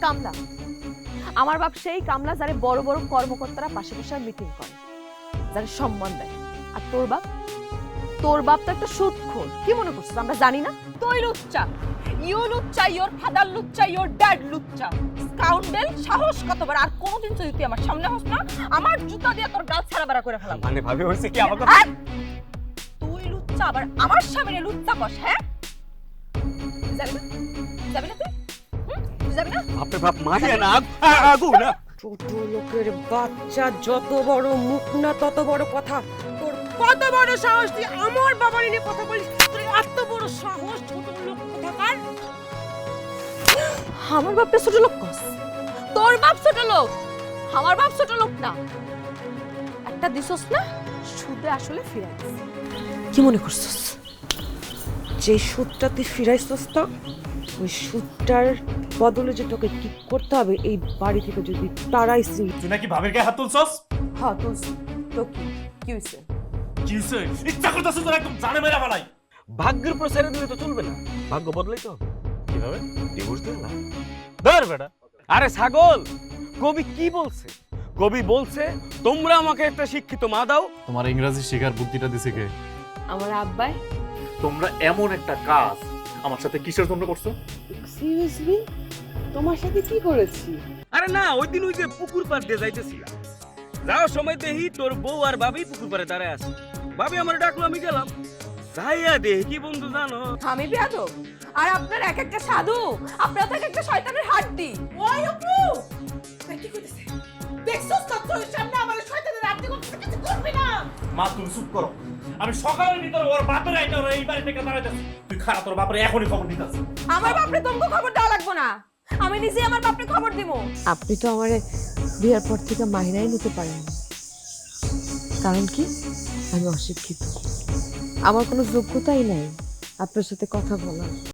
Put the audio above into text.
কামলা। আমার বাপ সেই কামলা যারে বড় বড় কর্মকর্তারা পাশে বসে মিটিং করে, যারে সম্মান দেয়। আর তোর বাপ তো একটা সুদখোর। কি মনে করছিস আমরা জানি না? তুই লুচ্চা, ইউ লুচ্চা, ইওর ফাদার লুচ্চা, ইওর ড্যাড লুচ্চা, স্কাউন্ডেল। সাহস কত বড়! আর কোনোদিন যদি তুই আমার সামনে হস না, আমার জুতা দিয়ে তোর গাল ছাড়া করে ফেলাম। মানে ভাবি হইছে কি আমাকে? তুই লুচ্চা, আবার আমার সামনে লুচ্চা কস? হ্যাঁ, যাবি না? যাবি না তুই? তুই যাবি না? বাপরে বাপ, মারিয়া না, আগু না। ছোট লোকের বাচ্চা, যত বড় মুখ না তত বড় কথা। তোর কত বড় সাহস, তুই আমার বাবার নিয়ে কথা বলিস? তোর এত বড় সাহস, ছোট লোক কোথাকার! আমার বাপটা ছোট লোক কস? তোর বাপ ছোট লোক, আমার বাপ ছোট লোক না। একটা দিছস না, সুদে আসলে ফিরাই দিস। কি মনে করছস? যে সুদটা তুই ফিরাইছস না, ওই সুদটার বদলে যে তোকে কি করতে হবে, এই বাড়ি থেকে যদি তাড়াইছি। তুই নাকি ভাবির গায়ে হাত তুলছস? হ্যাঁ তুলছি। তো কি হয়েছে? কি হইছে? ইচ্ছা করতেছিস তোর একদম জানে মেরা বালাই। ভাগ্যের উপর ছেড়ে দিলে তো চলবে না, ভাগ্য বদলাই তো। কিভাবে? ডিভোর্স দিল না। ধর বেটা। আরে ছাগল, কবি কি বলছে? কবি বলছে তোমরা আমাকে একটা শিক্ষিত মা দাও। তোমার ইংরেজি শেখার বুদ্ধিটা দিছে কে? আমার আব্বাই। তোমরা এমন একটা কাজ আমার সাথে কিসের জন্য করছো? সিরিয়াসলি তোমার সাথে কি করেছি? আরে না, ওই দিন ওই যে পুকুর পাড় দিয়ে যাইতেছিলাম, যাওয়ার সময় দেখি তোর বউ আর ভাবি পুকুর পাড়ে দাঁড়ায় আছে। ভাবি আমার ডাকলো, আমি গেলাম। যাইয়া দেখি কি বন্ধু জানো, আমি বেয়াদব আর আপনার এক একটা সাধু, আপনার তো এক একটা শয়তানের হাড্ডি। ওই অপু, তুই কি কইতেছিস? দেখছস তো তোর সামনে আমার শয়তানের আড্ডি করতেছিস, কিছু করবি না। মা তুমি চুপ করো। আমি সকালের ভিতরে ওর বাপের আইটা ওর এই বাড়ি থেকে দাঁড়াইতেছি। তুই খারাপ, তোর বাপের এখনই খবর দিতেছি। আমার বাপরে তোমাকে খবর দেওয়া লাগবে না, আমি নিজে আমার বাপরে খবর দিব। আপনি তো আমার বিয়ার পর থেকে মাহিনাই নিতে পারেন না। কারণ কি? আমি অশিক্ষিত, আমার কোনো যোগ্যতাই নাই আপনার সাথে কথা বলার।